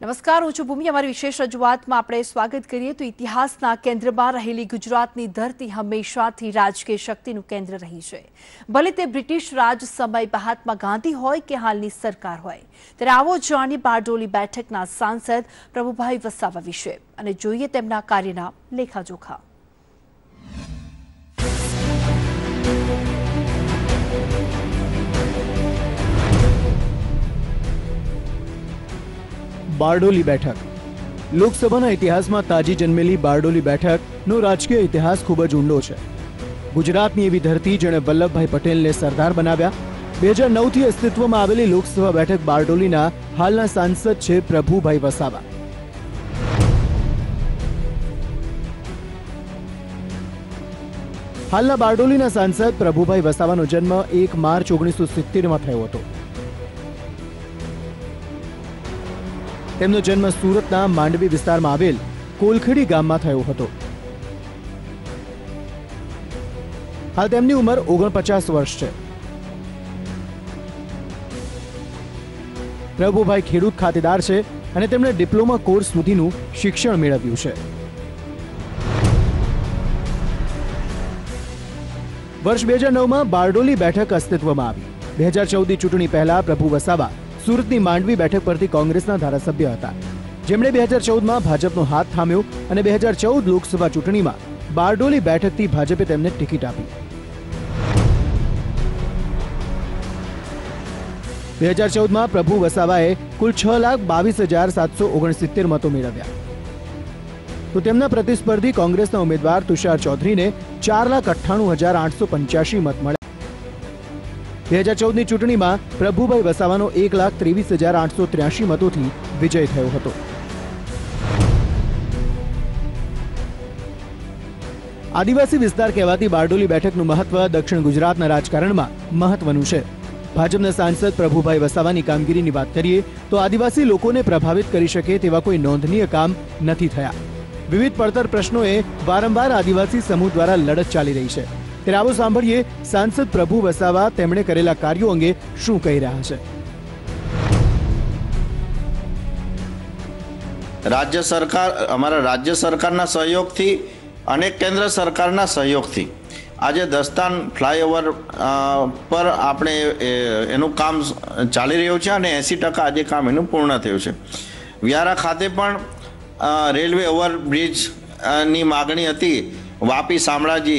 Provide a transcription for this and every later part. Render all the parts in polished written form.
નમસ્કાર, હું છું ભૂમિ। અમારી વિશેષ રજૂઆતમાં આપણે સ્વાગત કરીએ તો ઇતિહાસના કેન્દ્રમાં રહેલી ગુજરાતની ધરતી હંમેશાથી રાજકીય શક્તિનું કેન્દ્ર રહી છે। ભલે તે બ્રિટિશ રાજ સમય મહાત્મા ગાંધી હોય કે હાલની સરકાર હોય। ત્યારે આવો જાણીએ બારડોલી બેઠકના સાંસદ પ્રભુભાઈ વસાવા વિશે અને જોઈએ તેમના કાર્યના લેખાજોખા। बारडोली बैठक लोकसभा इतिहास में ताजी जन्मेली बारडोली बैठक नो राजकीय इतिहास खूब ज ऊंडो है। गुजरात की एवी धरती जेने वल्लभभाई पटेल ने सरदार बनाव्या। 2009 थी अस्तित्व में आवेली लोकसभा बैठक बारडोली हालना सांसद छे प्रभुभाई वसावा। हालना बारडोली सांसद प्रभुभाई वसावा नो जन्म 1 मार्च 1970 में थयो हतो। તેમનો જન્મ સુરતના માંડવી વિસ્તારમાં આવેલ કોલખેડી ગામમાં થયો હતો। હાલ તેમની ઉંમર 49 વર્ષ છે। પ્રભુભાઈ ખેડૂત ખાતેદાર છે અને તેમણે ડિપ્લોમા કોર્સ સુધીનું શિક્ષણ મેળવ્યું છે। વર્ષ 2009 માં બારડોલી બેઠક અસ્તિત્વમાં આવી। 2014ની ચૂંટણી પહેલા પ્રભુ વસાવા सूरतनी मांडवी बैठक परथी कांग्रेसना धारासभ्य हता, जेमणे 2014 में भाजपनो हाथ थाम्यो अने 2014 लोकसभा चूंटणीमां बारडोली बैठकथी भाजपे तेमने टिकिट आपी। 2014 में प्रभु वसावाए कुल 6,22,769 मतो मेळव्या, तो तेमना प्रतिस्पर्धी कांग्रेसना उम्मीदवार तुषार चौधरी ने 4,98,885 मत मळ्या। 2014ની ચૂંટણીમાં પ્રભુભાઈ વસાવાનો 1,23,883 મતોથી વિજય થયો હતો। આદિવાસી વિસ્તાર કહેવાતી બારડોલી બેઠકનું મહત્વ દક્ષિણ ગુજરાતના રાજકારણમાં મહત્વનું છે। ભાજપના સાંસદ પ્રભુભાઈ વસાવાની કામગીરીની વાત કરીએ તો આદિવાસી લોકોને પ્રભાવિત કરી શકે તેવા કોઈ નોંધનીય કામ નથી થયા। વિવિધ પડતર પ્રશ્નોએ વારંવાર આદિવાસી સમૂહ દ્વારા લડત ચાલી રહી છે। ત્યારે આવો સાંભળીએ सांसद प्रभु वसावा તેમણે કરેલા કાર્યો અંગે શું કહી રહ્યા છે। राज्य सरकार अमारा राज्य सरकारना सहयोगथी अनेक केंद्र सरकारना सहयोगथी आज दस्तान फ्लायओवर पर आपणे एनुं काम चाली रह्युं छे अने 80% आज काम एनुं पूर्ण थयुं छे। व्यारा खाते पण रेलवे ओवरब्रिज नी मागणी हती। Vapi Shamlaji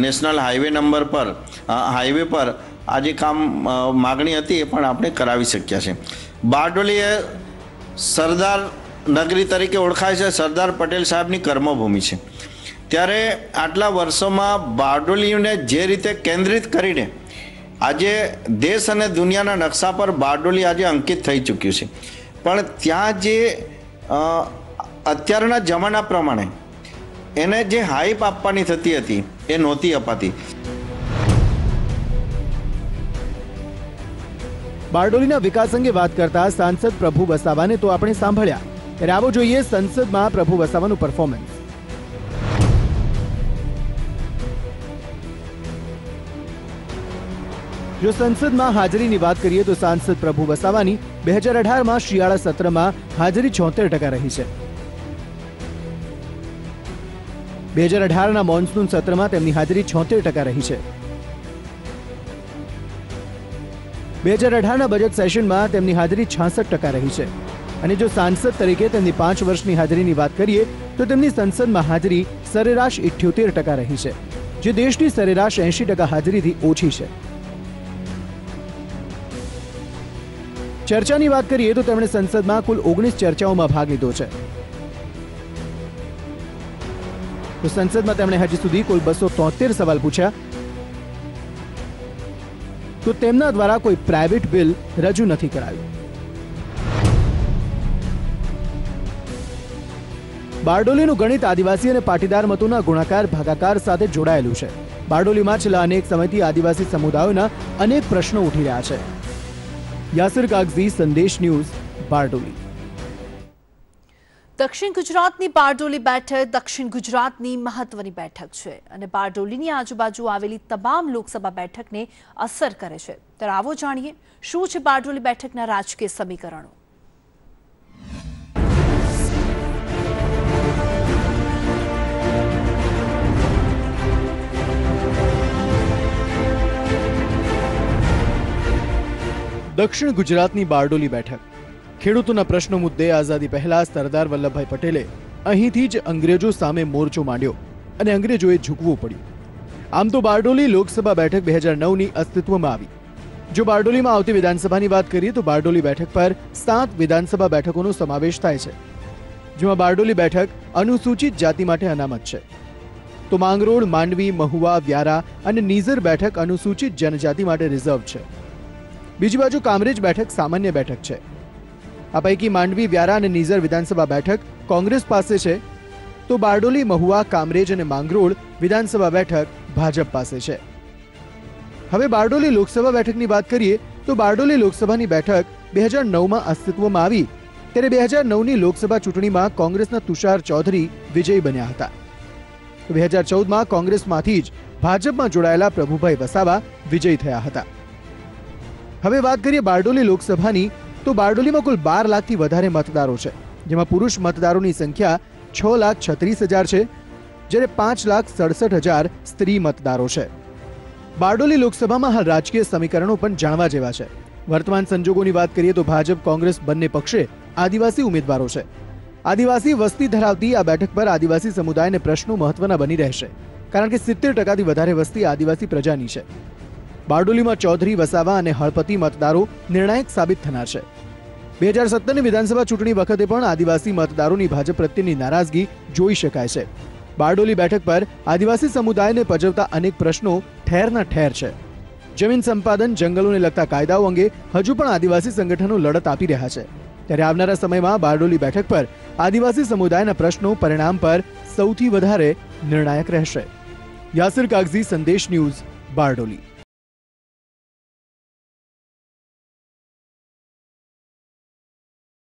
national highway number पर हाईवे पर आज काम मागणी हती ए पण आपणे करावी शक्या छे। बारडोली ए सरदार नगरी तरीके ओळखाय छे। सरदार पटेल साहेबनी कर्मभूमि छे। त्यारे आटला वर्षोमां बारडोलीने जे रीते केंद्रित करीने आजे देश अने दुनियाना नक्शा पर बारडोली आजे अंकित थई चूक्युं छे, पण त्यां जे अत्याરના जमाना प्रमाणे એને જે હાઈપ આપવાની થતી હતી એ નહોતી અપાતી। બારડોલીના વિકાસ અંગે વાત કરતા સાંસદ પ્રભુ વસાવાને તો આપણે સાંભળ્યા। ત્યારે આવો જોઈએ સંસદમાં પ્રભુ વસાવાનું પરફોર્મન્સ। જો સંસદમાં હાજરીની વાત કરીએ તો સાંસદ પ્રભુ વસાવાની 2018 માં શિયાળા સત્રમાં હાજરી 76% રહી છે। 2018 મોન્સૂન સત્રમાં તેમની હાજરી 76% રહી છે। 2018 બજેટ સેશનમાં તેમની હાજરી 66% રહી છે। અને જો સાંસદ તરીકે તેમની 5 વર્ષની હાજરીની વાત કરીએ તો તેમની સંસદમાં હાજરી સરેરાશ 78% રહી છે, જે દેશની સરેરાશ 80% હાજરીથી ઓછી છે। ચર્ચાની વાત કરીએ તો તેમણે સંસદમાં કુલ 19 ચર્ચાઓમાં ભાગ લીધો છે। तो संसद में તેમણે હજી સુધી કુલ 273 સવાલ પૂછ્યા। તો તેમના દ્વારા કોઈ પ્રાઇવેટ બિલ રજૂ નથી કરાયું। બારડોલીનું ગણિત આદિવાસી અને પાટીદાર મતોના ગુણાકાર ભાગાકાર સાથે જોડાયેલું છે। બારડોલીમાં છેલ્લા અનેક સમયથી આદિવાસી સમુદાયોના અનેક પ્રશ્નો ઉઠી રહ્યા છે। યાસિર કાગઝી, સંદેશ ન્યૂઝ, બારડોલી। દક્ષિણ ગુજરાતની બારડોલી બેઠક દક્ષિણ ગુજરાતની મહત્વની બેઠક છે અને બારડોલીની આજુબાજુ આવેલી તમામ લોકસભા બેઠકને અસર કરે છે। ત્યારે આવો જાણીએ શું છે બારડોલી બેઠકના રાજકીય સમીકરણો। દક્ષિણ ગુજરાતની બારડોલી બેઠક. ખેડૂતોના પ્રશ્નો મુદ્દે આઝાદી પહેલા સરદાર વલ્લભભાઈ પટેલે અહીંથી જ અંગ્રેજો સામે મોરચો માંડ્યો અને અંગ્રેજોએ ઝૂકવું પડ્યું. આમ તો બારડોલી લોકસભા બેઠક 2009ની અસ્તિત્વમાં આવી. જો બારડોલીમાં આવતી વિધાનસભાની વાત કરીએ તો બારડોલી બેઠક પર 7 વિધાનસભા બેઠકોનો સમાવેશ થાય છે, જેમાં બારડોલી બેઠક અનુસૂચિત જાતિ માટે અનામત છે, તો માંગરોળ, માંડવી, મહુવા, વ્યારા અને નીઝર બેઠક અનુસૂચિત જનજાતિ માટે રિઝર્વ છે. બીજી બાજુ કામરેજ બેઠક સામાન્ય બેઠક છે. આ પૈકી માંડવી, વ્યારા અને નીઝર વિધાનસભા બેઠક કોંગ્રેસ પાસે છે, તો બારડોલી, મહુવા, કામરેજ અને માંગરોળ વિધાનસભા બેઠક ભાજપ પાસે છે. હવે બારડોલી લોકસભા બેઠકની વાત કરીએ તો બારડોલી લોકસભાની બેઠક 2009માં અસ્તિત્વમાં આવી ત્યારે 2009ની લોકસભા ચૂંટણીમાં કોંગ્રેસના તુષાર ચૌધરી વિજયી બન્યા હતા. 2014માં કોંગ્રેસમાંથી જ ભાજપમાં જોડાયેલા પ્રભુભાઈ વસાવા વિજયી થયા હતા. હવે વાત કરીએ બારડોલી લોકસભાની તો બારડોલીમાં કુલ 12 લાખથી વધારે મતદારો છે, જેમાં પુરુષ મતદારોની સંખ્યા 6,36,000 છે, જ્યારે 5,67,000 સ્ત્રી મતદારો છે. બારડોલી લોકસભામાં હાલ રાજકીય સમીકરણો પણ જાણવા જેવા છે. વર્તમાન સંજોગોની વાત કરીએ તો ભાજપ કોંગ્રેસ બંને પક્ષે આદિવાસી ઉમેદવારો છે. આદિવાસી વસ્તી ધરાવતી આ બેઠક પર આદિવાસી સમુદાયને પ્રશ્નો મહત્વના બની રહેશે, કારણ કે 70%થી વધારે વસ્તી આદિવાસી પ્રજાની છે. બારડોલીમાં ચૌધરી, વસાવા અને હળપતિ મતદારો નિર્ણાયક સાબિત થનાર છે. 2017ની વિધાનસભા ચૂંટણી વખતે પણ આદિવાસી મતદારોની ભાજપ પ્રત્યેની નારાજગી જોઈ શકાય છે. બારડોલી બેઠક પર આદિવાસી સમુદાયને પજવતા અનેક પ્રશ્નો ઠેરના ઠેર છે. જમીન સંપાદન, જંગલોને લગતા કાયદાઓ અંગે હજુ પણ આદિવાસી સંગઠનો લડત આપી રહ્યા છે. ત્યારે આવનારા સમયમાં બારડોલી બેઠક પર આદિવાસી સમુદાયના પ્રશ્નો પરિણામ પર સૌથી વધારે નિર્ણાયક રહેશે. યાસિર કાગઝી, સંદેશ ન્યૂઝ, બારડોલી.